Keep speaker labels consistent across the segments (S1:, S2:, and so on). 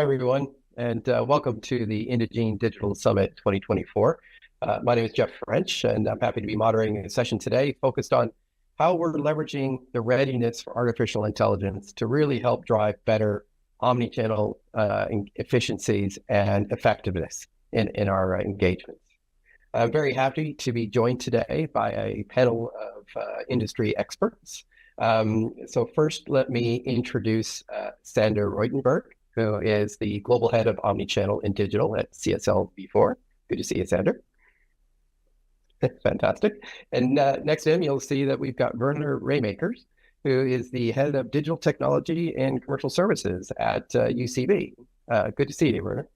S1: everyone, and welcome to the Indogene Digital Summit 2024. My name is Jeff French, and I'm happy to be moderating a session today focused on how we're leveraging the readiness for artificial intelligence to really help drive better omnichannel efficiencies and effectiveness in our engagements. I'm very happy to be joined today by a panel of industry experts. So first, let me introduce Sander Reutenberg, who is the Global Head of Omnichannel and Digital at CSL V4. Good to see you, Sander. Fantastic. And next to him, you'll see that we've got Werner Raymakers, who is the Head of Digital Technology and Commercial Services at UCB. Good to see you, Werner.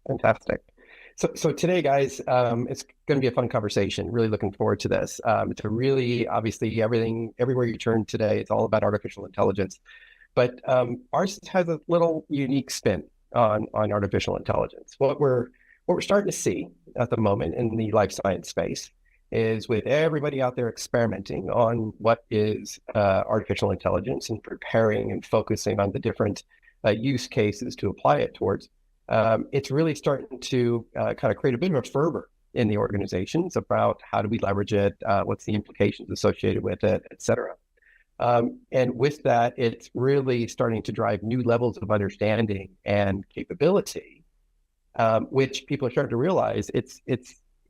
S1: Fantastic. So today, guys, it's going to be a fun conversation. Really looking forward to this. It's a really, obviously, everywhere you turn today, it's all about artificial intelligence. But ours has a little unique spin on artificial intelligence. What we're starting to see at the moment in the life science space is with everybody out there experimenting on what is artificial intelligence and preparing and focusing on the different use cases to apply it towards. It's really starting to kind of create a bit of a fervor in the organizations about how do we leverage it, what's the implications associated with it, et cetera. And with that, it's really starting to drive new levels of understanding and capability, which people are starting to realize it's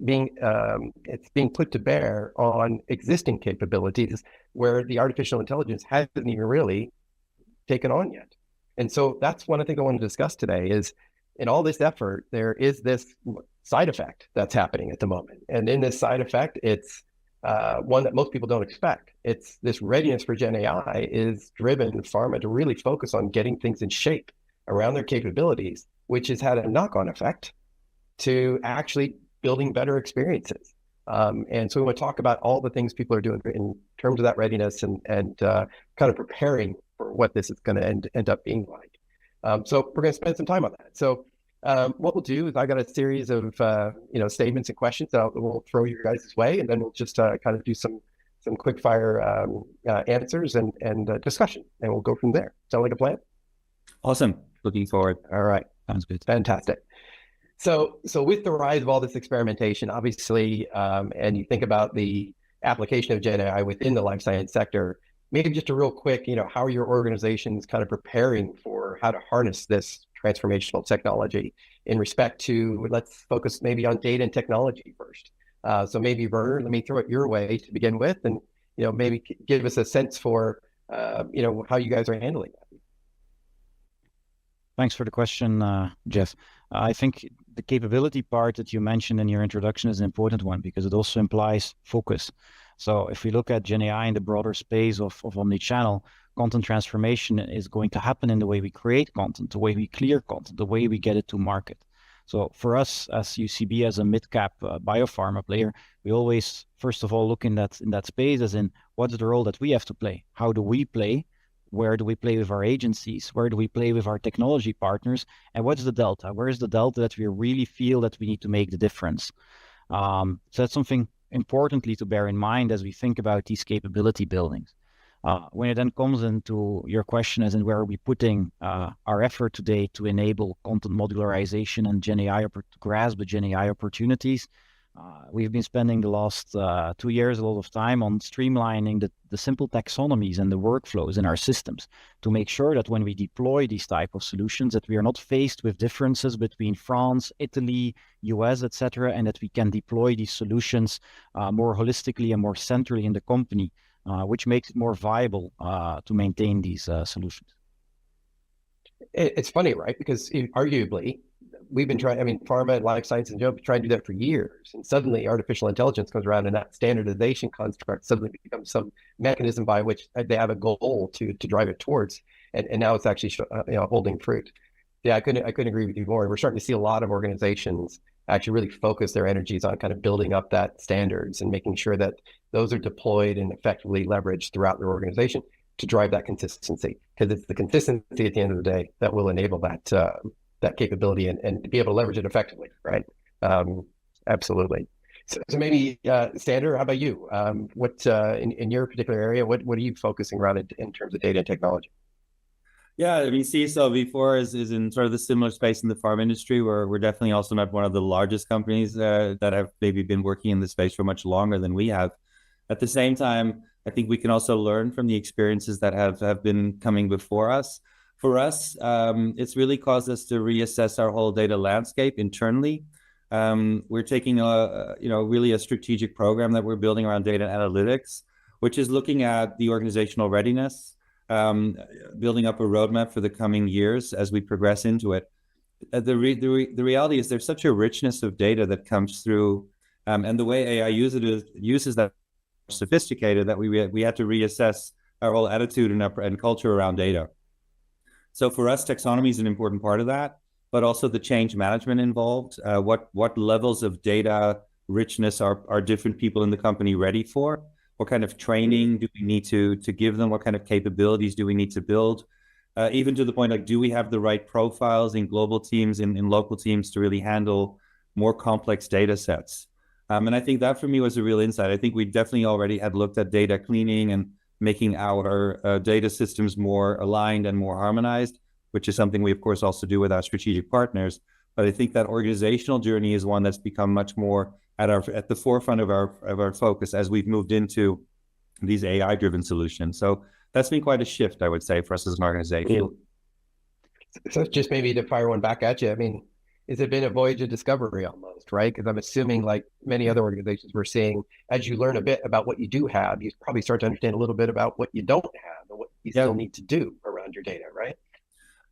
S1: being put to bear on existing capabilities where the artificial intelligence hasn't even really taken on yet. And so that's one of the things I want to discuss today is in all this effort, there is this side effect that's happening at the moment. And in this side effect, it's one that most people don't expect. It's this readiness for Gen AI is driven pharma to really focus on getting things in shape around their capabilities, which has had a knock-on effect to actually building better experiences. And so we want to talk about all the things people are doing in terms of that readiness and kind of preparing for what this is going to end up being like. So we're going to spend some time on that. So what we'll do is I got a series of statements and questions that we'll throw your guys' way, and then we'll just kind of do some quick fire answers and discussion, and we'll go from there. Sound like a plan?
S2: Awesome. Looking forward.
S1: All right.
S2: Sounds good.
S1: Fantastic. So with the rise of all this experimentation, obviously, and you think about the application of Gen AI within the life science sector, maybe just a real quick, how are your organizations kind of preparing for how to harness this transformational technology in respect to, let's focus maybe on data and technology first. So maybe Werner, let me throw it your way to begin with, and maybe give us a sense for how you guys are handling that.
S2: Thanks for the question, Jeff. I think the capability part that you mentioned in your introduction is an important one because it also implies focus. So if we look at Gen AI in the broader space of omnichannel, content transformation is going to happen in the way we create content, the way we clear content, the way we get it to market. So for us as UCB, as a mid-cap biopharma player, we always, first of all, look in that space as in what is the role that we have to play? How do we play? Where do we play with our agencies? Where do we play with our technology partners? And what's the delta? Where is the delta that we really feel that we need to make the difference? So that's something importantly to bear in mind as we think about these capability buildings. When it then comes into your question as in where are we putting our effort today to enable content modularization and Gen AI to grasp the Gen AI opportunities, we've been spending the last 2 years a lot of time on streamlining the simple taxonomies and the workflows in our systems to make sure that when we deploy these type of solutions that we are not faced with differences between France, Italy, US, etc., and that we can deploy these solutions more holistically and more centrally in the company, which makes it more viable to maintain these solutions.
S1: It's funny, right? Because arguably, we've been trying, pharma and life science and general trying to do that for years. And suddenly artificial intelligence comes around and that standardization construct suddenly becomes some mechanism by which they have a goal to drive it towards. And now it's actually holding fruit. Yeah, I couldn't agree with you more. We're starting to see a lot of organizations actually really focus their energies on kind of building up that standards and making sure that those are deployed and effectively leveraged throughout their organization to drive that consistency. Because it's the consistency at the end of the day that will enable that that capability and be able to leverage it effectively, right? Absolutely. So maybe, Sander, how about you? What in your particular area, what are you focusing around in terms of data and technology?
S3: Yeah, I mean, CSL V4 is in sort of the similar space in the farm industry, where we're definitely also not one of the largest companies that have maybe been working in this space for much longer than we have. At the same time, I think we can also learn from the experiences that have been coming before us. For us, it's really caused us to reassess our whole data landscape internally. We're taking really a strategic program that we're building around data analytics, which is looking at the organizational readiness, um, building up a roadmap for the coming years as we progress into it. The reality is there's such a richness of data that comes through, and the way AI uses that sophisticated that we had to reassess our whole attitude and culture around data. So for us, taxonomy is an important part of that, but also the change management involved. What levels of data richness are different people in the company ready for? What kind of training do we need to give them? What kind of capabilities do we need to build? Even to the point, like, do we have the right profiles in global teams, in local teams, to really handle more complex data sets? And I think that for me was a real insight. I think we definitely already had looked at data cleaning and making our data systems more aligned and more harmonized, which is something we, of course, also do with our strategic partners. But I think that organizational journey is one that's become much more at the forefront of our focus as we've moved into these AI-driven solutions. So that's been quite a shift, I would say, for us as an organization.
S1: So just maybe to fire one back at you, I mean, has it been a voyage of discovery almost, right? Because I'm assuming, like many other organizations we're seeing, as you learn a bit about what you do have, you probably start to understand a little bit about what you don't have and what you
S3: Yeah,
S1: still need to do around your data, right?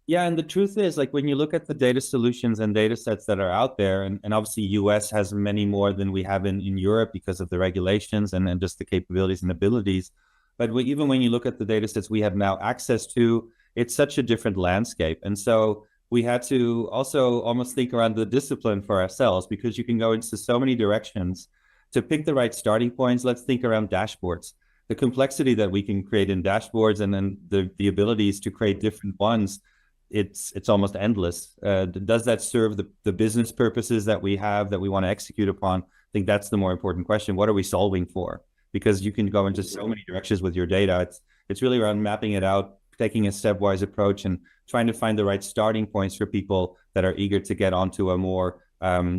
S3: Yeah, and the truth is, like, when you look at the data solutions and data sets that are out there, and obviously US has many more than we have in Europe because of the regulations and just the capabilities and abilities. But even when you look at the data sets we have now access to, it's such a different landscape. And so we had to also almost think around the discipline for ourselves, because you can go into so many directions. To pick the right starting points, let's think around dashboards. The complexity that we can create in dashboards, and then the abilities to create different ones, it's almost endless. Does that serve the business purposes that we have, that we want to execute upon? I think that's the more important question. What are we solving for? Because you can go into so many directions with your data. It's really around mapping it out, taking a stepwise approach, and trying to find the right starting points for people that are eager to get onto a more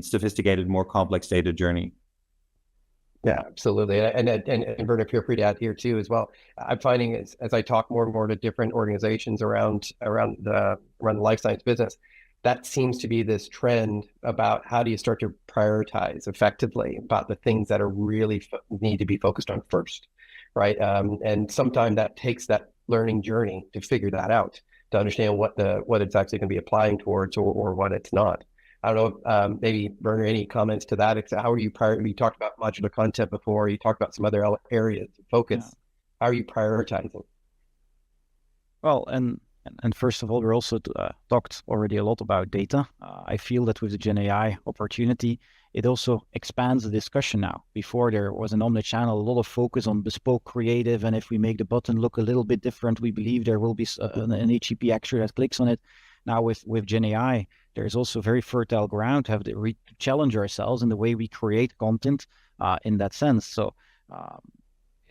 S3: sophisticated, more complex data journey.
S1: Yeah, absolutely. And Verna, feel free to add here too as well. I'm finding as I talk more and more to different organizations around the life science business, that seems to be this trend about how do you start to prioritize effectively about the things that are really need to be focused on first, right? And sometimes that takes that learning journey to figure that out, to understand what it's actually going to be applying towards, or what it's not. I don't know, maybe Werner, any comments to that? How are you you talked about modular content before, you talked about some other areas of
S2: Yeah.
S1: focus. How are you prioritizing?
S2: Well, and first of all, we also talked already a lot about data. I feel that with the Gen AI opportunity, it also expands the discussion now. Before there was an omnichannel, a lot of focus on bespoke creative, and if we make the button look a little bit different, we believe there will be an HTTP actually that clicks on it. Now with Gen AI, there is also very fertile ground to have to challenge ourselves in the way we create content in that sense. So um,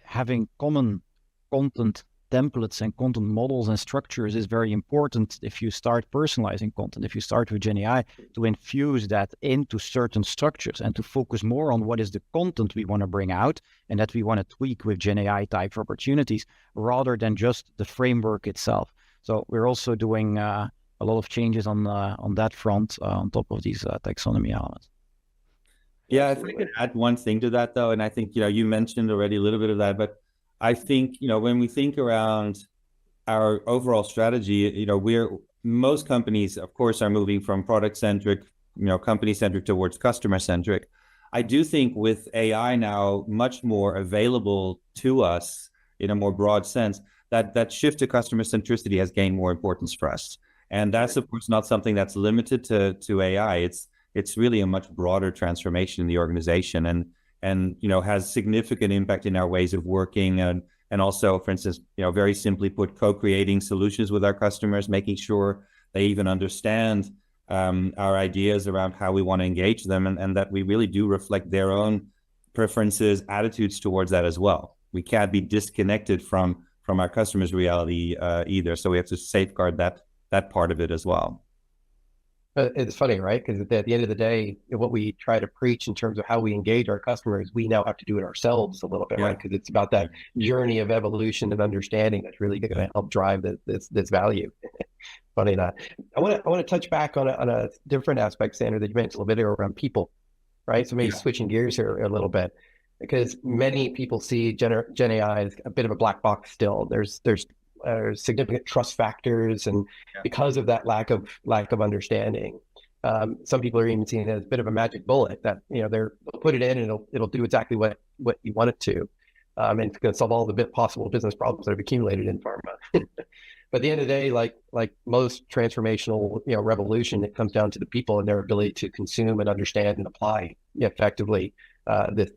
S2: having common content templates and content models and structures is very important if you start personalizing content, if you start with Gen AI, to infuse that into certain structures and to focus more on what is the content we want to bring out and that we want to tweak with Gen AI type opportunities rather than just the framework itself. So we're also doing a lot of changes on that front on top of these taxonomy elements.
S3: Yeah, if I could add one thing to that, though, and I think, you mentioned already a little bit of that, but I think, when we think around our overall strategy, most companies, of course, are moving from product centric, company centric towards customer centric. I do think with AI now much more available to us in a more broad sense, that shift to customer centricity has gained more importance for us. And that's, of course, not something that's limited to AI. It's really a much broader transformation in the organization, and has significant impact in our ways of working, and also, for instance, very simply put, co-creating solutions with our customers, making sure they even understand our ideas around how we want to engage them, and that we really do reflect their own preferences, attitudes towards that as well. We can't be disconnected from from our customers' reality either. So we have to safeguard that part of it as well.
S1: It's funny, right? Because at the end of the day, what we try to preach in terms of how we engage our customers, we now have to do it ourselves a little bit, right? Because it's about that journey of evolution and understanding that's really going to help drive this value. Funny enough, I want to touch back on a different aspect, Sandra, that you mentioned a little bit around people, right? So maybe switching gears here a little bit, because many people see Gen AI as a bit of a black box still. There's significant trust factors, and because of that lack of understanding, some people are even seeing it as a bit of a magic bullet that they'll put it in and it'll do exactly what you want it to, and it's going to solve all the possible business problems that have accumulated in pharma. But at the end of the day, like most transformational revolution, it comes down to the people and their ability to consume and understand and apply effectively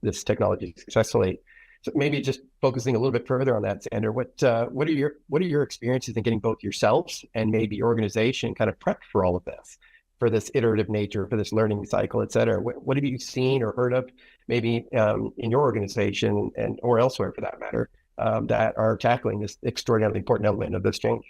S1: this technology successfully. So maybe just focusing a little bit further on that, Sander, what are your experiences in getting both yourselves and maybe your organization kind of prepped for all of this, for this iterative nature, for this learning cycle, et cetera? What have you seen or heard of maybe in your organization and or elsewhere for that matter that are tackling this extraordinarily important element of this change?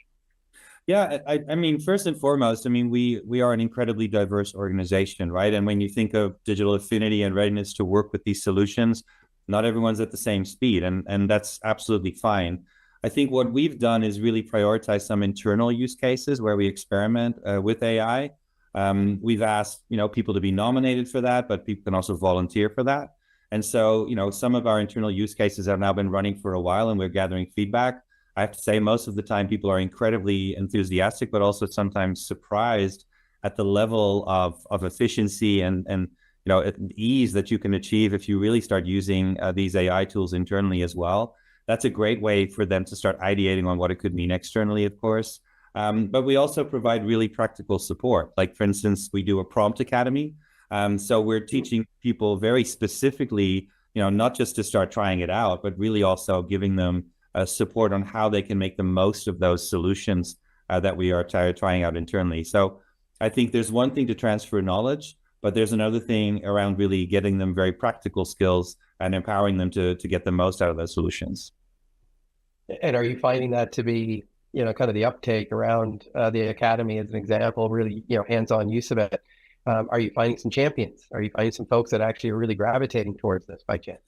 S3: Yeah, I mean, first and foremost, I mean, we are an incredibly diverse organization, right? And when you think of digital affinity and readiness to work with these solutions, not everyone's at the same speed, and that's absolutely fine. I think what we've done is really prioritize some internal use cases where we experiment with AI. We've asked people to be nominated for that, but people can also volunteer for that. And so some of our internal use cases have now been running for a while, and we're gathering feedback. I have to say, most of the time, people are incredibly enthusiastic, but also sometimes surprised at the level of efficiency and ease that you can achieve if you really start using these AI tools internally as well. That's a great way for them to start ideating on what it could mean externally, of course. But we also provide really practical support. Like, for instance, we do a prompt academy. So we're teaching people very specifically, not just to start trying it out, but really also giving them support on how they can make the most of those solutions that we are trying out internally. So I think there's one thing to transfer knowledge, but there's another thing around really getting them very practical skills and empowering them to get the most out of those solutions.
S1: And are you finding that to be, kind of the uptake around the academy as an example, really, hands-on use of it? Are you finding some champions? Are you finding some folks that actually are really gravitating towards this by chance?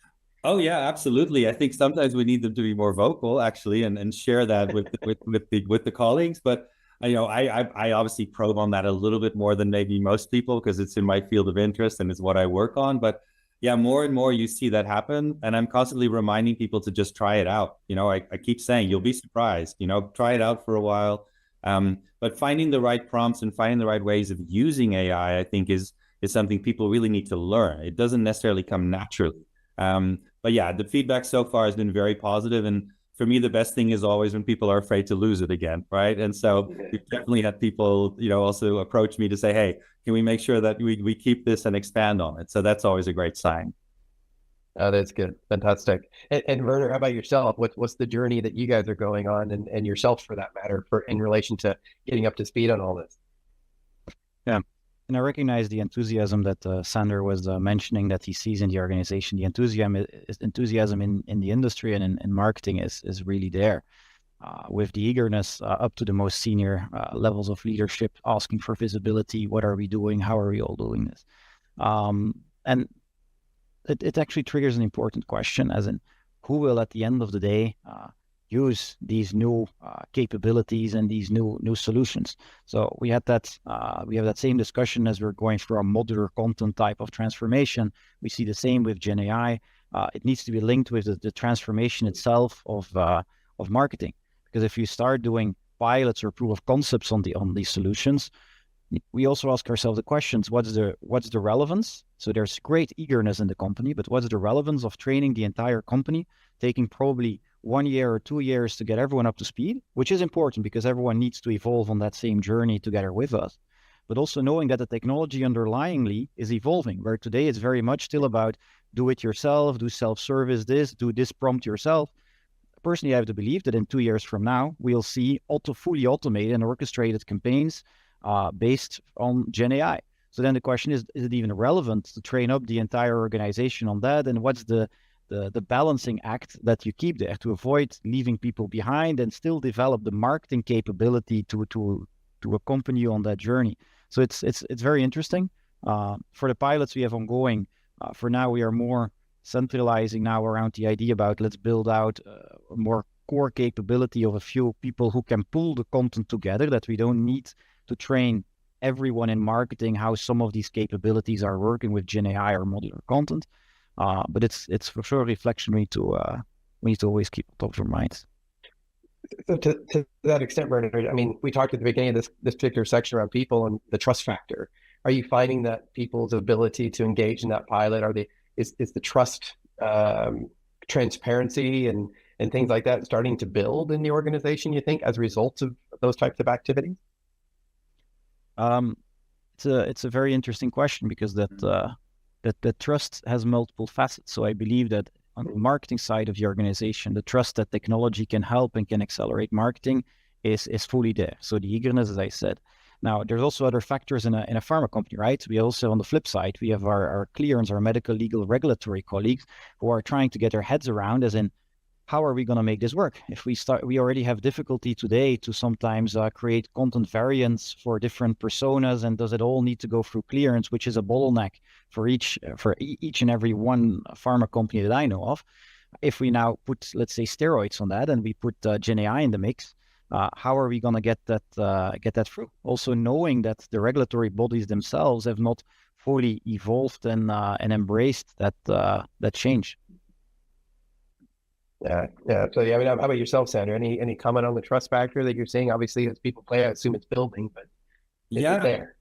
S3: Oh yeah, absolutely. I think sometimes we need them to be more vocal, actually, and share that with the colleagues. But I obviously probe on that a little bit more than maybe most people because it's in my field of interest and it's what I work on. But yeah, more and more you see that happen, and I'm constantly reminding people to just try it out. I keep saying you'll be surprised. Try it out for a while. But finding the right prompts and finding the right ways of using AI, I think, is something people really need to learn. It doesn't necessarily come naturally. But yeah, the feedback so far has been very positive. And for me, the best thing is always when people are afraid to lose it again, right? And so we've definitely had people, also approach me to say, hey, can we make sure that we keep this and expand on it? So that's always a great sign.
S1: Oh, that's good. Fantastic. And Werner, how about yourself? What's the journey that you guys are going on, and yourself for that matter, in relation to getting up to speed on all this?
S2: Yeah. And I recognize the enthusiasm that Sander was mentioning that he sees in the organization. The enthusiasm in the industry and in marketing is really there, with the eagerness up to the most senior levels of leadership, asking for visibility. What are we doing? How are we all doing this? And it actually triggers an important question, as in, who will at the end of the day use these new capabilities and these new solutions? So we have that same discussion as we're going through a modular content type of transformation. We see the same with Gen AI. It needs to be linked with the transformation itself of marketing, because if you start doing pilots or proof of concepts on these solutions, we also ask ourselves the questions: what's the relevance? So there's great eagerness in the company, but what's the relevance of training the entire company, taking probably 1 year or 2 years to get everyone up to speed, which is important because everyone needs to evolve on that same journey together with us. But also knowing that the technology underlyingly is evolving, where today it's very much still about do it yourself, do self-service do this prompt yourself. Personally, I have to believe that in 2 years from now, we'll see fully automated and orchestrated campaigns based on Gen AI. So then the question is it even relevant to train up the entire organization on that? And what's the the balancing act that you keep there to avoid leaving people behind and still develop the marketing capability to accompany you on that journey. So it's very interesting. For the pilots we have ongoing, for now we are more centralizing now around the idea about let's build out a more core capability of a few people who can pull the content together, that we don't need to train everyone in marketing how some of these capabilities are working with Gen AI or modular content. But it's for sure a reflection we need to always keep on top of our minds.
S1: So to that extent, Bernard, I mean, we talked at the beginning of this particular section around people and the trust factor. Are you finding that people's ability to engage in that pilot, is the trust, transparency and things like that starting to build in the organization, you think, as a result of those types of activities?
S2: It's a very interesting question, because that trust has multiple facets. So I believe that on the marketing side of the organization, the trust that technology can help and can accelerate marketing is fully there. So the eagerness, as I said. Now, there's also other factors in a pharma company, right? We also, on the flip side, we have our clearance, our medical, legal, regulatory colleagues who are trying to get their heads around, as in, how are we going to make this work? If we already have difficulty today to sometimes create content variants for different personas, and does it all need to go through clearance, which is a bottleneck for each and every one pharma company that I know of. If we now put, let's say, steroids on that, and we put Gen AI in the mix, how are we going to get that through? Also knowing that the regulatory bodies themselves have not fully evolved and embraced that change.
S1: Yeah. So I mean, how about yourself, Sandra? Any comment on the trust factor that you're seeing? Obviously, as people play, I assume it's building, but it's there.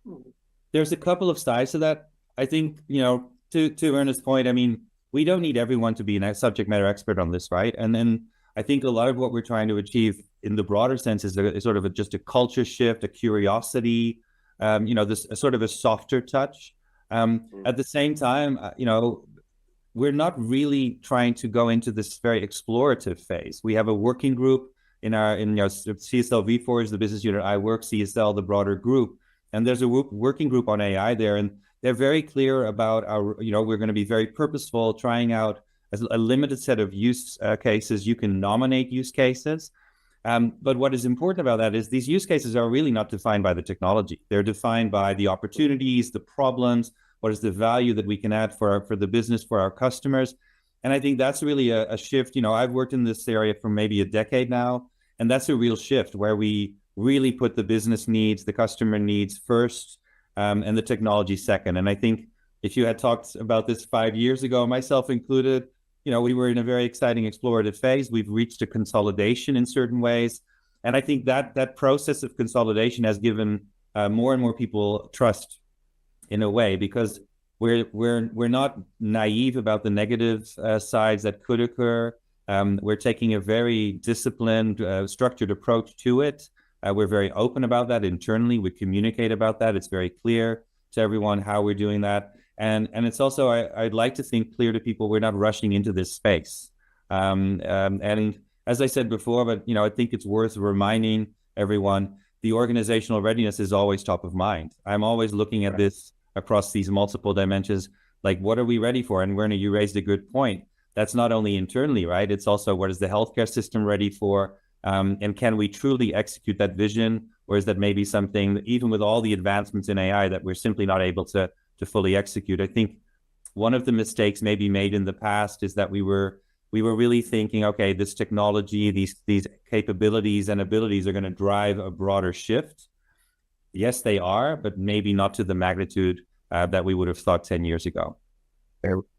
S3: There's a couple of sides to that. I think, to Ernest's point, I mean, we don't need everyone to be a subject matter expert on this, right? And then I think a lot of what we're trying to achieve in the broader sense is sort of just a culture shift, a curiosity, this sort of a softer touch. At the same time, we're not really trying to go into this very explorative phase. We have a working group in CSL V4 is the business unit I work, CSL, the broader group. And there's a working group on AI there. And they're very clear about we're going to be very purposeful, trying out a limited set of use cases. You can nominate use cases. But what is important about that is these use cases are really not defined by the technology. They're defined by the opportunities, the problems, what is the value that we can add for the business, for our customers. And I think that's really a shift. I've worked in this area for maybe a decade now, and that's a real shift where we really put the business needs, the customer needs first, and the technology second. And I think if you had talked about this 5 years ago, myself included, we were in a very exciting explorative phase. We've reached a consolidation in certain ways. And I think that process of consolidation has given more and more people trust, in a way, because we're not naive about the negative sides that could occur. We're taking a very disciplined, structured approach to it. We're very open about that internally. We communicate about that. It's very clear to everyone how we're doing that. And it's also, I'd like to think, clear to people, we're not rushing into this space. And as I said before, but I think it's worth reminding everyone, the organizational readiness is always top of mind. I'm always looking at this across these multiple dimensions, like, what are we ready for? And Werner, you raised a good point. That's not only internally, right? It's also, what is the healthcare system ready for? And can we truly execute that vision? Or is that maybe something that, even with all the advancements in AI, that we're simply not able to fully execute? I think one of the mistakes maybe made in the past is that we were really thinking, okay, this technology, these capabilities and abilities are going to drive a broader shift. Yes, they are, but maybe not to the magnitude that we would have thought 10 years ago.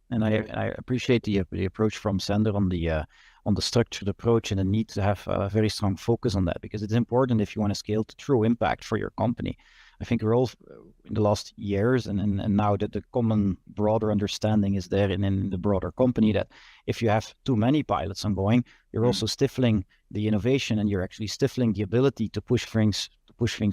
S2: And I appreciate the approach from Sander on the structured approach, and the need to have a very strong focus on that, because it's important if you want to scale to true impact for your company. I think we're all, in the last years, and now that the common broader understanding is there in the broader company, that if you have too many pilots ongoing, you're also stifling the innovation, and you're actually stifling the ability to push things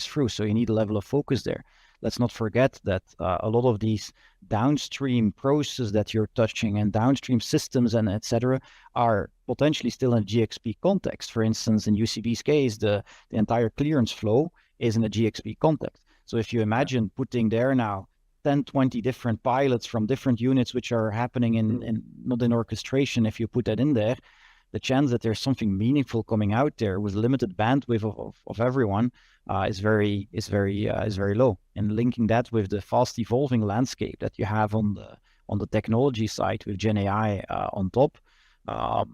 S2: through. So you need a level of focus there. Let's not forget that a lot of these downstream processes that you're touching, and downstream systems and etc., are potentially still in a GXP context. For instance, in UCB's case, the entire clearance flow is in a GXP context. So if you imagine putting there now 10, 20 different pilots from different units, which are happening in not in orchestration, if you put that in there, the chance that there's something meaningful coming out there with limited bandwidth of everyone is very low. And linking that with the fast evolving landscape that you have on the technology side with Gen AI on top, a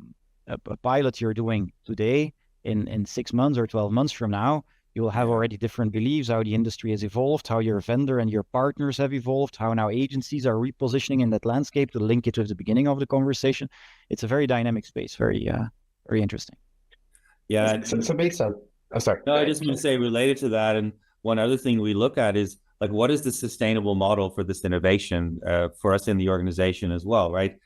S2: pilot you're doing today in 6 months or 12 months from now, you will have already different beliefs, how the industry has evolved, how your vendor and your partners have evolved, how now agencies are repositioning in that landscape to link it with the beginning of the conversation. It's a very dynamic space, very interesting.
S3: Yeah.
S1: So based on, I'm sorry.
S3: No, I just want to say related to that, and one other thing we look at is like, what is the sustainable model for this innovation for us in the organization as well, right?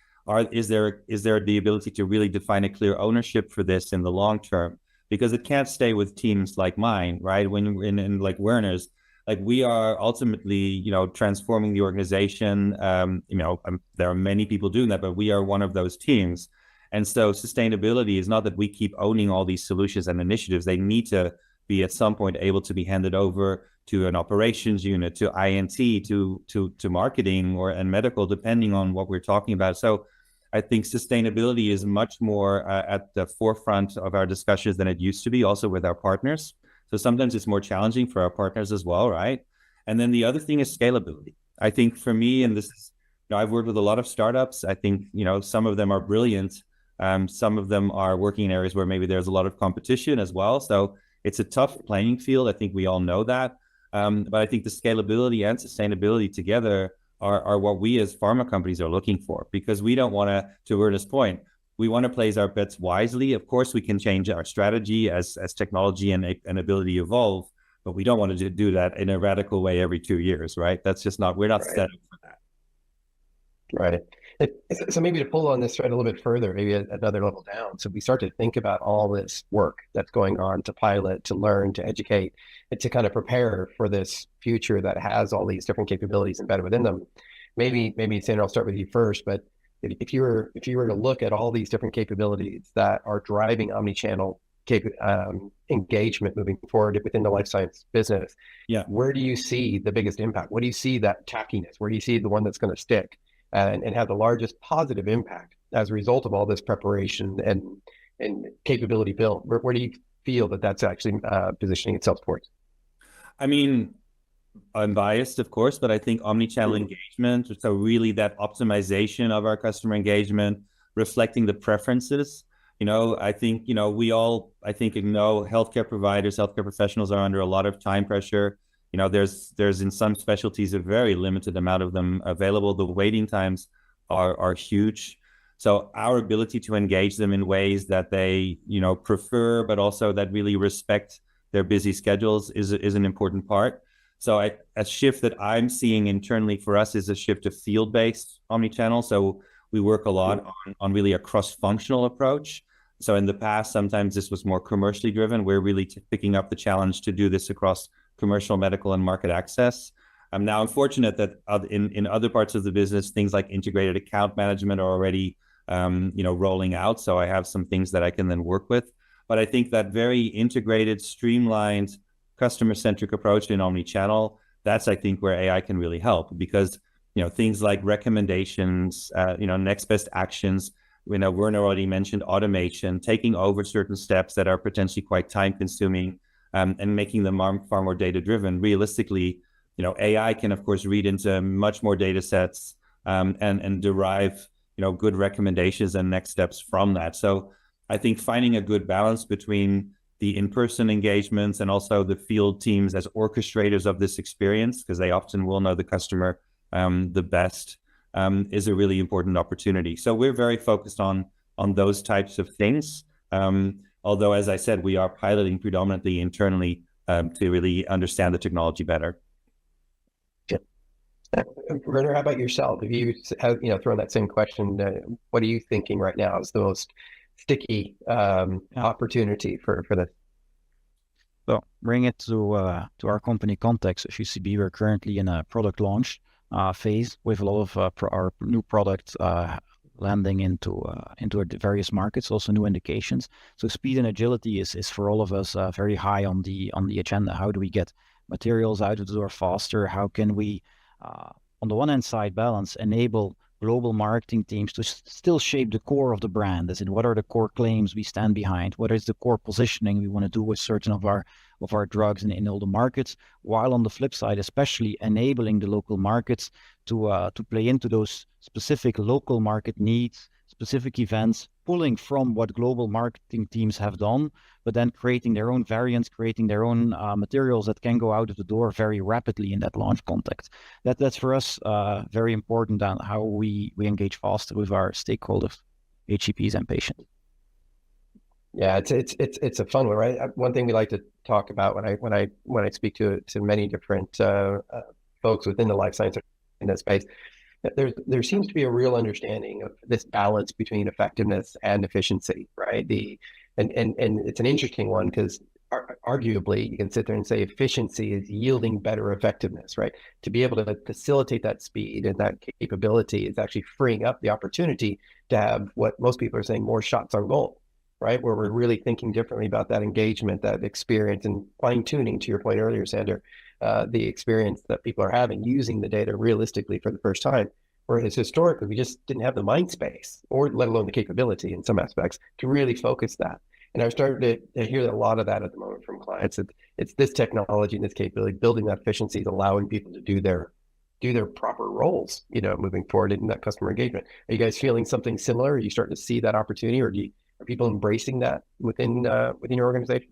S3: Is there the ability to really define a clear ownership for this in the long term? Because it can't stay with teams like mine, right? When in like Werner's, like we are ultimately, transforming the organization. There are many people doing that, but we are one of those teams. And so sustainability is not that we keep owning all these solutions and initiatives. They need to be at some point able to be handed over to an operations unit, to INT, to marketing and medical, depending on what we're talking about. So I think sustainability is much more at the forefront of our discussions than it used to be, also with our partners. So sometimes it's more challenging for our partners as well, right? And then the other thing is scalability. I think for me, and this is, I've worked with a lot of startups. I think, some of them are brilliant. Some of them are working in areas where maybe there's a lot of competition as well. So it's a tough playing field. I think we all know that. But I think the scalability and sustainability together are what we as pharma companies are looking for, because we don't want to Werner's point, we want to place our bets wisely. Of course, we can change our strategy as technology and ability evolve, but we don't want to do that in a radical way every 2 years, right? That's just we're not set up for that.
S1: Right. So maybe to pull on this thread a little bit further, maybe another level down. So we start to think about all this work that's going on to pilot, to learn, to educate, and to kind of prepare for this future that has all these different capabilities embedded within them. Maybe Sandra, I'll start with you first, but if you were to look at all these different capabilities that are driving omnichannel engagement moving forward within the life science business, where do you see the biggest impact? What do you see that tackiness? Where do you see the one that's going to stick and have the largest positive impact as a result of all this preparation and capability build? Where do you feel that that's actually positioning itself towards?
S3: I mean, I'm biased, of course, but I think omnichannel engagement, so really that optimization of our customer engagement, reflecting the preferences. I think, healthcare providers, healthcare professionals are under a lot of time pressure. There's in some specialties a very limited amount of them available. The waiting times are huge. So our ability to engage them in ways that they, prefer, but also that really respect their busy schedules is an important part. So a shift that I'm seeing internally for us is a shift to field-based omnichannel. So we work a lot on really a cross-functional approach. So in the past, sometimes this was more commercially driven. We're really picking up the challenge to do this across commercial, medical, and market access. Now, I'm fortunate that in other parts of the business, things like integrated account management are already rolling out. So I have some things that I can then work with. But I think that very integrated, streamlined, customer-centric approach in omnichannel, that's, I think, where AI can really help, because things like recommendations, next best actions. Werner already mentioned automation, taking over certain steps that are potentially quite time-consuming, and making them far more data-driven. Realistically, AI can, of course, read into much more data sets and derive, good recommendations and next steps from that. So I think finding a good balance between the in-person engagements and also the field teams as orchestrators of this experience, because they often will know the customer the best, is a really important opportunity. So we're very focused on those types of things. Although, as I said, we are piloting predominantly internally to really understand the technology better.
S1: Werner, how about yourself? If you have, thrown that same question, what are you thinking right now is the most sticky opportunity for this?
S2: So bring it to our company context. As you see, we're currently in a product launch phase with a lot of our new products landing into various markets, also new indications. So speed and agility is for all of us very high on the agenda. How do we get materials out of the door faster? How can we on the one hand side balance, enable global marketing teams to still shape the core of the brand, as in what are the core claims we stand behind, what is the core positioning we want to do with certain of our drugs in all the markets, while on the flip side, especially enabling the local markets to play into those specific local market needs, specific events, pulling from what global marketing teams have done, but then creating their own variants, creating their own materials that can go out of the door very rapidly in that launch context. That's for us very important on how we engage faster with our stakeholders, HCPs and patients.
S1: Yeah, it's a fun one, right? One thing we like to talk about when I speak to many different folks within the life science in that space, there seems to be a real understanding of this balance between effectiveness and efficiency, right? And it's an interesting one because arguably you can sit there and say efficiency is yielding better effectiveness, right? To be able to facilitate that speed and that capability is actually freeing up the opportunity to have what most people are saying, more shots on goal, right? Where we're really thinking differently about that engagement, that experience, and fine tuning, to your point earlier, Sander, the experience that people are having using the data realistically for the first time. Whereas historically, we just didn't have the mind space, or let alone the capability in some aspects, to really focus that. And I'm starting to hear a lot of that at the moment from clients. It's this technology and this capability, building that efficiency is allowing people to do their proper roles, moving forward in that customer engagement. Are you guys feeling something similar? Are you starting to see that opportunity, or are people embracing that within your organization?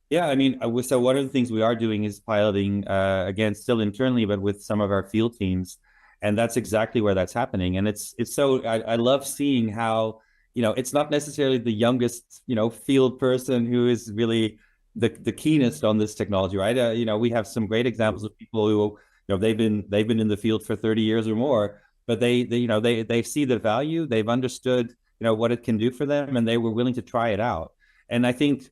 S3: Yeah, I mean, so one of the things we are doing is piloting, again, still internally, but with some of our field teams. And that's exactly where that's happening. And it's so, I love seeing how, it's not necessarily the youngest, field person who is really the keenest on this technology, right? We have some great examples of people who, they've been in the field for 30 years or more, but they see the value, they've understood, what it can do for them, and they were willing to try it out. And I think,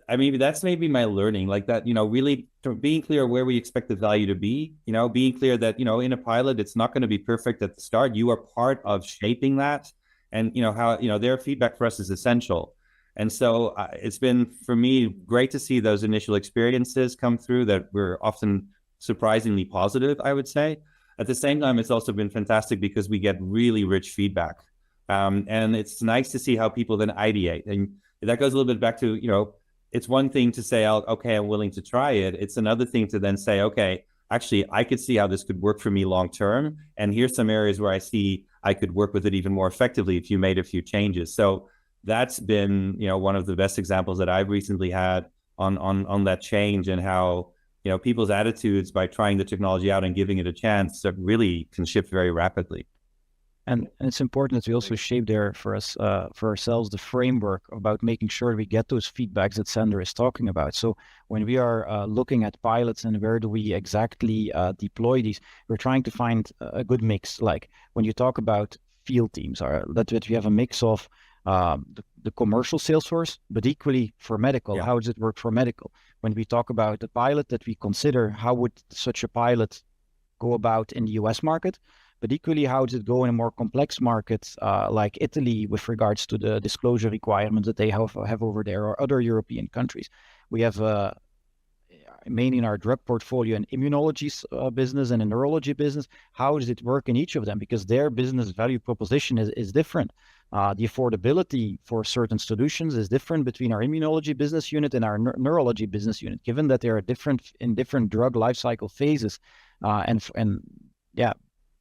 S3: that's maybe my learning, like that, really being clear where we expect the value to be, being clear that, in a pilot, it's not going to be perfect at the start. You are part of shaping that. And, how, their feedback for us is essential. And so it's been, for me, great to see those initial experiences come through that were often surprisingly positive, I would say. At the same time, it's also been fantastic because we get really rich feedback. And it's nice to see how people then ideate. And that goes a little bit back to, it's one thing to say, okay, I'm willing to try it. It's another thing to then say, okay, actually, I could see how this could work for me long term. And here's some areas where I see I could work with it even more effectively if you made a few changes. So that's been, one of the best examples that I've recently had on that change, and how, people's attitudes by trying the technology out and giving it a chance that really can shift very rapidly.
S2: And it's important that we also shape there for ourselves, the framework about making sure we get those feedbacks that Sander is talking about. So when we are looking at pilots and where do we exactly deploy these, we're trying to find a good mix. Like when you talk about field teams, that we have a mix of the commercial sales force, but equally for medical. Yeah. How does it work for medical? When we talk about the pilot that we consider, how would such a pilot go about in the US market? But equally, how does it go in a more complex market like Italy with regards to the disclosure requirements that they have over there, or other European countries? We have mainly in our drug portfolio an immunology business and a neurology business. How does it work in each of them? Because their business value proposition is different. The affordability for certain solutions is different between our immunology business unit and our neurology business unit, given that they are different in different drug life cycle phases.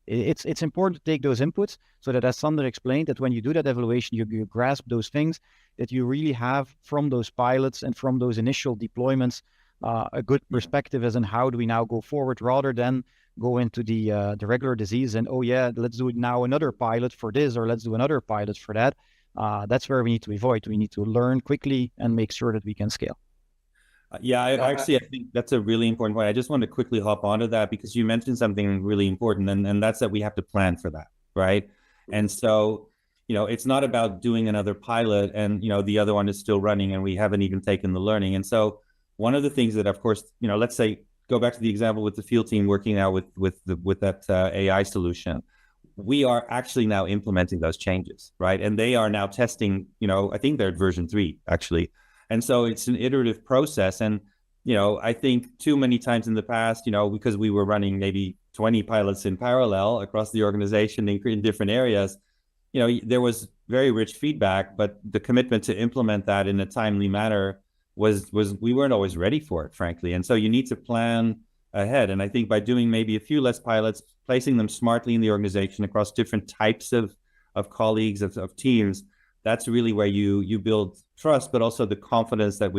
S2: It's important to take those inputs so that, as Sander explained, that when you do that evaluation, you grasp those things that you really have from those pilots and from those initial deployments, a good perspective as in how do we now go forward, rather than go into the regular disease and, let's do now another pilot for this, or let's do another pilot for that. That's where we need to avoid. We need to learn quickly and make sure that we can scale.
S3: I think that's a really important point. I just want to quickly hop onto that because you mentioned something really important, and that's that we have to plan for that, right? And so, it's not about doing another pilot and, the other one is still running and we haven't even taken the learning. And so one of the things that, of course, let's say, go back to the example with the field team working now with that AI solution. We are actually now implementing those changes, right? And they are now testing, I think they're at version 3, actually. And so it's an iterative process. And, I think too many times in the past, because we were running maybe 20 pilots in parallel across the organization in different areas, there was very rich feedback, but the commitment to implement that in a timely manner was we weren't always ready for it, frankly. And so you need to plan ahead. And I think by doing maybe a few less pilots, placing them smartly in the organization across different types of colleagues, of teams, that's really where you build trust, but also the confidence that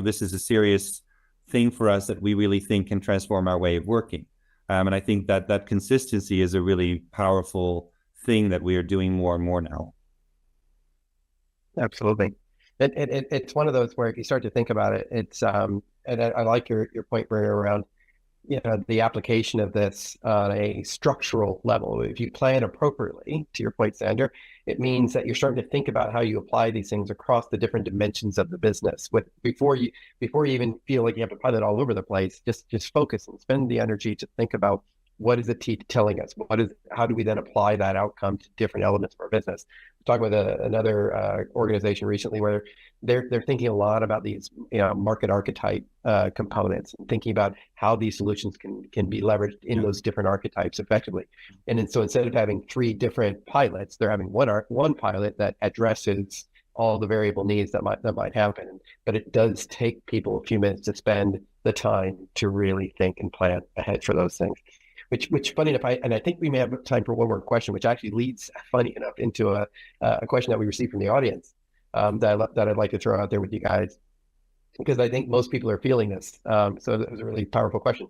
S3: this is a serious thing for us that we really think can transform our way of working. And I think that consistency is a really powerful thing that we are doing more and more now.
S1: Absolutely. It's one of those where if you start to think about it, it's and I like your point where around the application of this on a structural level. If you plan appropriately, to your point, Sander, it means that you're starting to think about how you apply these things across the different dimensions of the business. Before you even feel like you have to pilot all over the place, just focus and spend the energy to think about what is it telling us? How do we then apply that outcome to different elements of our business? Talk with another organization recently where they're thinking a lot about these market archetype components and thinking about how these solutions can be leveraged in those different archetypes effectively. And then, so instead of having 3 different pilots, they're having one pilot that addresses all the variable needs that might happen. But it does take people a few minutes to spend the time to really think and plan ahead for those things. Which funny enough, I think we may have time for one more question, which actually leads, funny enough, into a question that we received from the audience that I'd like to throw out there with you guys, because I think most people are feeling this. So it was a really powerful question.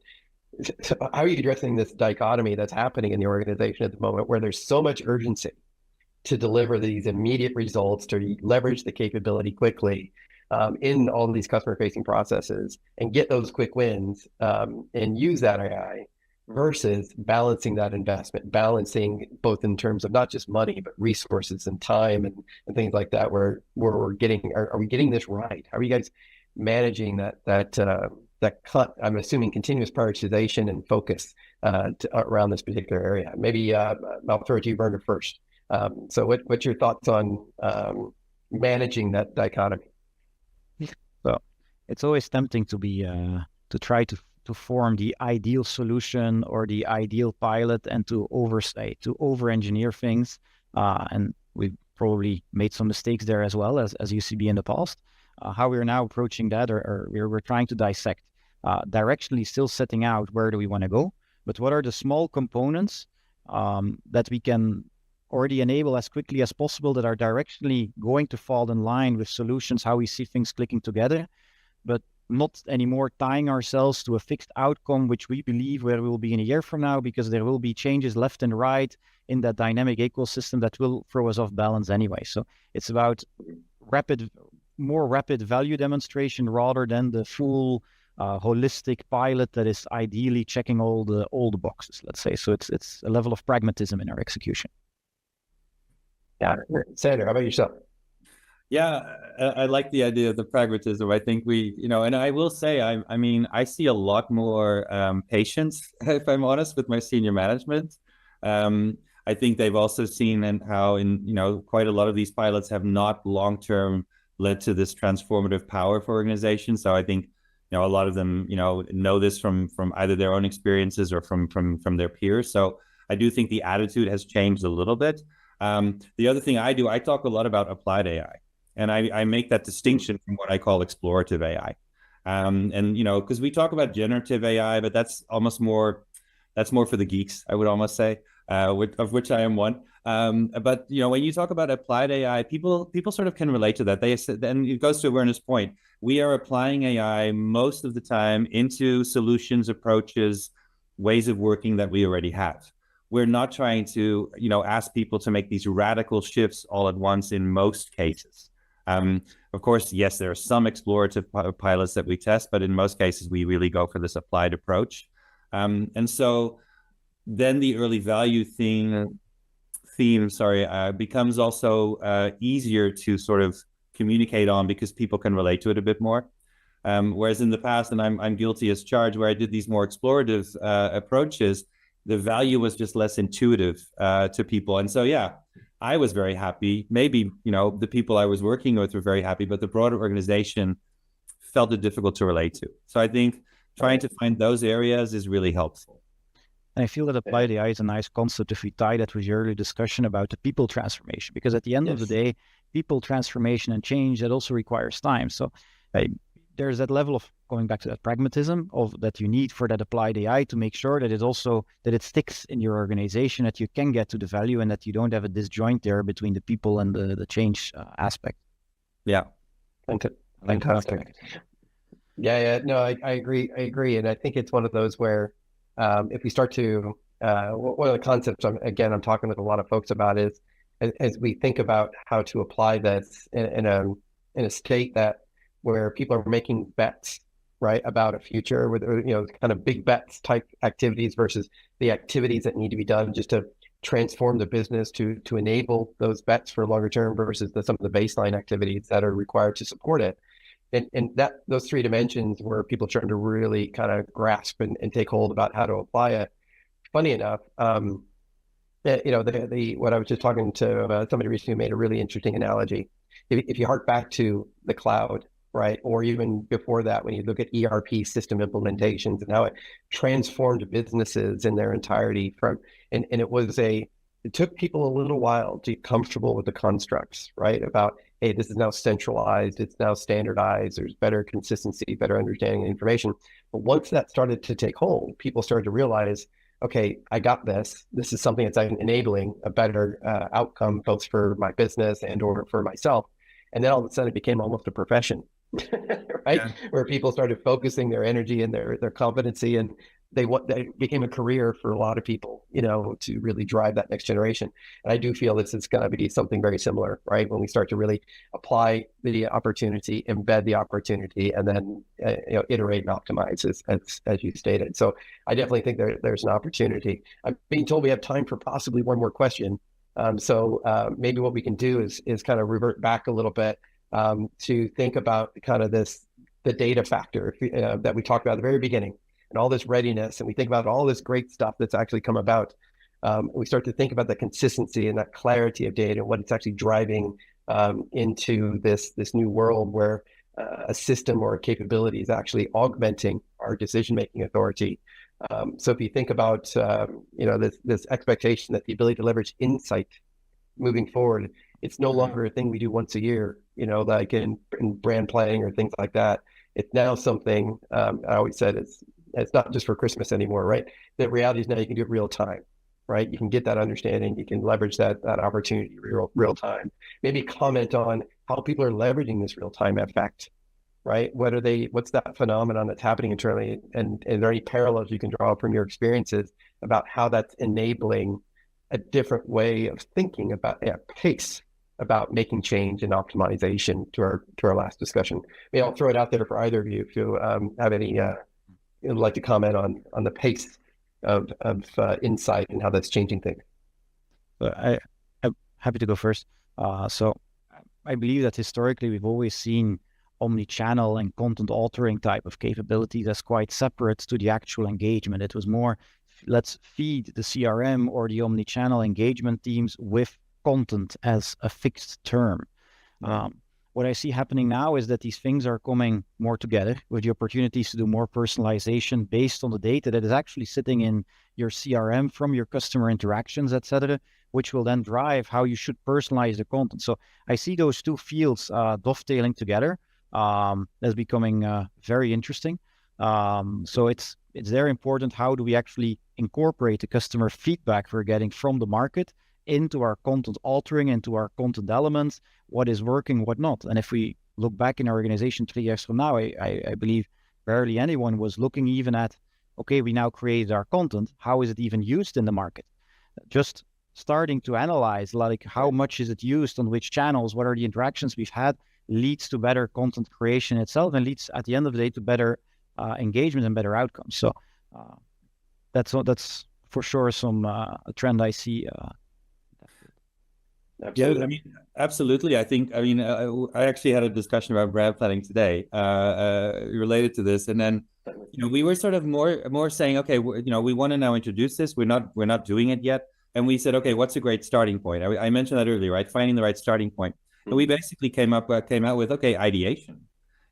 S1: So how are you addressing this dichotomy that's happening in the organization at the moment, where there's so much urgency to deliver these immediate results, to leverage the capability quickly in all of these customer-facing processes and get those quick wins and use that AI, versus balancing that investment, balancing both in terms of not just money, but resources and time and things like that, where we're getting, are we getting this right? How are you guys managing that I'm assuming continuous prioritization and focus around this particular area? Maybe I'll throw it to you, Werner, first. So what's your thoughts on managing that dichotomy?
S2: So it's always tempting to try to form the ideal solution or the ideal pilot and to over-engineer things. And we've probably made some mistakes there as well as UCB in the past. How we're now approaching that, or we're trying to dissect, directionally still setting out where do we want to go, but what are the small components that we can already enable as quickly as possible that are directionally going to fall in line with solutions, how we see things clicking together, but not anymore tying ourselves to a fixed outcome, which we believe where we will be in a year from now, because there will be changes left and right in that dynamic ecosystem that will throw us off balance anyway. So it's about more rapid value demonstration rather than the full holistic pilot that is ideally checking all the boxes, let's say. So it's a level of pragmatism in our execution.
S1: Yeah. Sander, how about yourself?
S3: Yeah, I like the idea of the pragmatism. I think and I will say, I mean, I see a lot more patience, if I'm honest, with my senior management. I think they've also seen and how quite a lot of these pilots have not long-term led to this transformative power for organizations. So I think, a lot of them, know this from either their own experiences or from their peers. So I do think the attitude has changed a little bit. The other thing I talk a lot about applied AI. And I make that distinction from what I call explorative AI. And, because we talk about generative AI, but that's more for the geeks, I would almost say, of which I am one. But, when you talk about applied AI, people sort of can relate to that. And it goes to Werner's point. We are applying AI most of the time into solutions, approaches, ways of working that we already have. We're not trying to, ask people to make these radical shifts all at once in most cases. Of course, yes, there are some explorative pilots that we test, but in most cases, we really go for this applied approach. And so then the early value theme, becomes also easier to sort of communicate on because people can relate to it a bit more. Whereas in the past, and I'm guilty as charged, where I did these more explorative approaches, the value was just less intuitive to people. And so, yeah, I was very happy. Maybe, the people I was working with were very happy, but the broader organization felt it difficult to relate to. So I think trying to find those areas is really helpful.
S2: And I feel that applied AI is a nice concept if we tie that with your earlier discussion about the people transformation, because at the end of the day, people transformation and change, that also requires time. So there's that level of going back to that pragmatism of that you need for that applied AI to make sure that it sticks in your organization, that you can get to the value and that you don't have a disjoint there between the people and the change aspect.
S3: Yeah.
S1: Fantastic. Yeah. No, I agree. And I think it's one of those where if we start to, one of the concepts I'm talking with a lot of folks about is as we think about how to apply this in a state where people are making bets, right, about a future with, kind of big bets type activities versus the activities that need to be done just to transform the business to enable those bets for longer term versus some of the baseline activities that are required to support it. And that those three dimensions where people are starting to really kind of grasp and take hold about how to apply it. Funny enough, what I was just talking to somebody recently made a really interesting analogy. If you hark back to the cloud, right, or even before that, when you look at ERP system implementations and how it transformed businesses in their entirety and it took people a little while to get comfortable with the constructs, right, about, hey, this is now centralized, it's now standardized, there's better consistency, better understanding of information. But once that started to take hold, people started to realize, okay, I got this. This is something that's enabling a better outcome, both for my business and or for myself. And then all of a sudden it became almost a profession, right? Yeah. Where people started focusing their energy and their competency, and they became a career for a lot of people, to really drive that next generation. And I do feel this is going to be something very similar, right? When we start to really apply the opportunity, embed the opportunity, and then iterate and optimize as you stated. So I definitely think there's an opportunity. I'm being told we have time for possibly one more question. So maybe what we can do is kind of revert back a little bit to think about kind of the data factor that we talked about at the very beginning, and all this readiness, and we think about all this great stuff that's actually come about. We start to think about the consistency and that clarity of data and what it's actually driving into this new world where a system or a capability is actually augmenting our decision-making authority. So if you think about this expectation that the ability to leverage insight moving forward, it's no longer a thing we do once a year, like in brand planning or things like that. It's now something, I always said it's not just for Christmas anymore, right? The reality is now you can do it real time, right? You can get that understanding, you can leverage that opportunity real time. Maybe comment on how people are leveraging this real time effect, right? What's that phenomenon that's happening internally? And are there any parallels you can draw from your experiences about how that's enabling a different way of thinking about pace, about making change and optimization to our last discussion? Maybe I'll throw it out there for either of you if you have any would like to comment on the pace of insight and how that's changing things.
S2: I'm happy to go first. So I believe that historically we've always seen omnichannel and content altering type of capabilities as quite separate to the actual engagement. It was more, let's feed the CRM or the omnichannel engagement teams with content as a fixed term. What I see happening now is that these things are coming more together with the opportunities to do more personalization based on the data that is actually sitting in your CRM from your customer interactions, etc., which will then drive how you should personalize the content. So I see those two fields dovetailing together. That's becoming very interesting. So it's very important. How do we actually incorporate the customer feedback we're getting from the market into our content altering, into our content elements, what is working, what not? And if we look back in our organization 3 years from now, I believe barely anyone was looking even at, okay, we now created our content. How is it even used in the market? Just starting to analyze, like, how much is it used on which channels, what are the interactions we've had, leads to better content creation itself, and leads at the end of the day to better engagement and better outcomes. So that's for sure a trend I see.
S3: Absolutely. Yeah, I mean, absolutely. I actually had a discussion about brand planning today related to this, and then we were sort of more saying, okay, we want to now introduce this. We're not doing it yet, and we said, okay, what's a great starting point? I mentioned that earlier, right? Finding the right starting point. And we basically came out with, okay, ideation.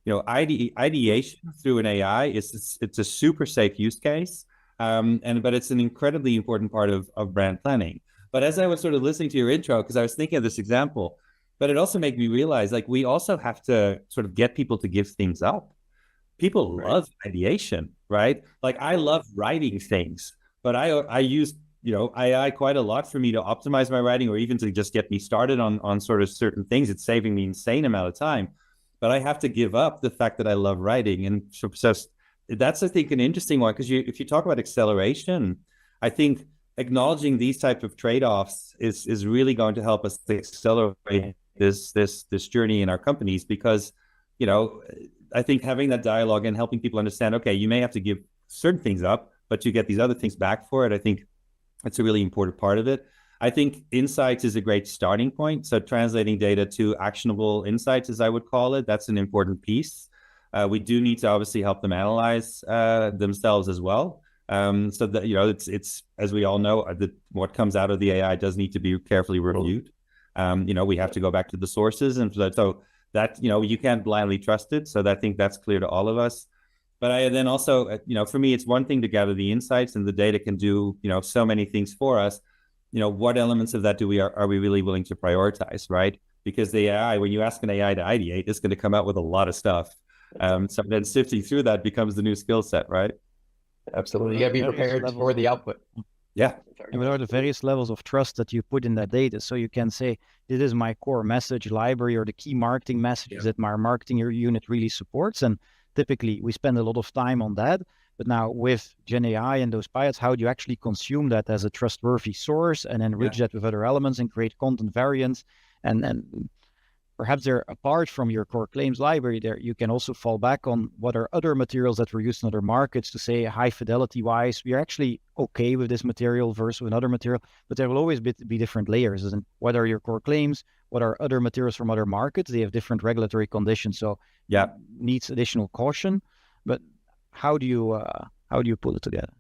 S3: Ideation through an AI it's a super safe use case. But it's an incredibly important part of brand planning. But as I was sort of listening to your intro, because I was thinking of this example, but it also made me realize like we also have to sort of get people to give things up. People love ideation, right? Like I love writing things, but I use AI quite a lot for me to optimize my writing or even to just get me started on sort of certain things. It's saving me insane amount of time, but I have to give up the fact that I love writing. And so that's, I think, an interesting one, because if you talk about acceleration, I think acknowledging these type of trade-offs is really going to help us to accelerate this journey in our companies, because I think having that dialogue and helping people understand, okay, you may have to give certain things up, but you get these other things back for it. I think it's a really important part of it. I think insights is a great starting point. So translating data to actionable insights, as I would call it, that's an important piece. We do need to obviously help them analyze themselves as well. So that, it's as we all know, what comes out of the AI does need to be carefully reviewed. We have to go back to the sources, and so that, you can't blindly trust it. So I think that's clear to all of us. But I then also, for me, it's one thing to gather the insights, and the data can do, so many things for us. What elements of that are we really willing to prioritize, right? Because the AI, when you ask an AI to ideate, it's going to come out with a lot of stuff. So then sifting through that becomes the new skill set, right?
S1: Absolutely. You got to be prepared for the output.
S3: Yeah.
S2: And what are the various levels of trust that you put in that data? So you can say, this is my core message library or the key marketing messages that my marketing unit really supports. And typically we spend a lot of time on that. But now with Gen AI and those pilots, how do you actually consume that as a trustworthy source and enrich that with other elements and create content variants? And perhaps they're apart from your core claims library there, you can also fall back on what are other materials that were used in other markets to say high fidelity wise, we are actually okay with this material versus another material, but there will always be different layers. And what are your core claims? What are other materials from other markets? They have different regulatory conditions. So needs additional caution, but how do you pull it together?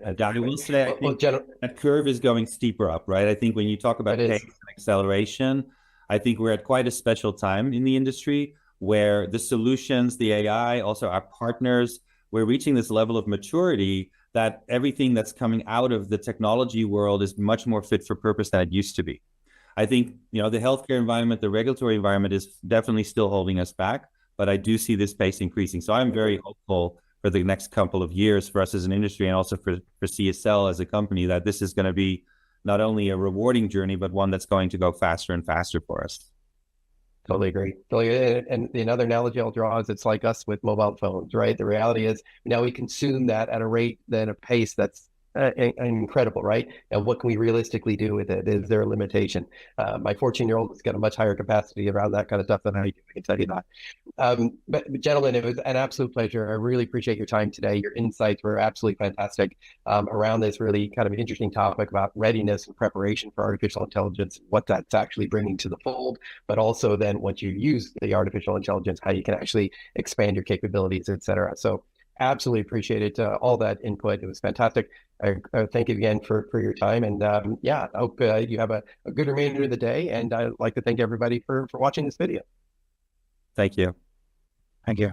S3: I will say, I think that curve is going steeper up, right? I think when you talk about pace and acceleration, I think we're at quite a special time in the industry where the solutions, the AI, also our partners, we're reaching this level of maturity that everything that's coming out of the technology world is much more fit for purpose than it used to be. I think, the healthcare environment, the regulatory environment is definitely still holding us back, but I do see this pace increasing. So I'm very hopeful for the next couple of years for us as an industry and also for CSL as a company, that this is going to be not only a rewarding journey, but one that's going to go faster and faster for us.
S1: Totally agree. And another analogy I'll draw is it's like us with mobile phones, right? The reality is now we consume that at a rate, then a pace that's incredible, right? And what can we realistically do with it? Is there a limitation? My 14-year-old has got a much higher capacity around that kind of stuff than I do, I can tell you that. But gentlemen, it was an absolute pleasure. I really appreciate your time today. Your insights were absolutely fantastic around this really kind of interesting topic about readiness and preparation for artificial intelligence, what that's actually bringing to the fold, but also then once you use the artificial intelligence, how you can actually expand your capabilities, et cetera. So absolutely appreciated all that input. It was fantastic. I thank you again for your time. And I hope you have a good remainder of the day. And I'd like to thank everybody for watching this video.
S3: Thank you.
S2: Thank you.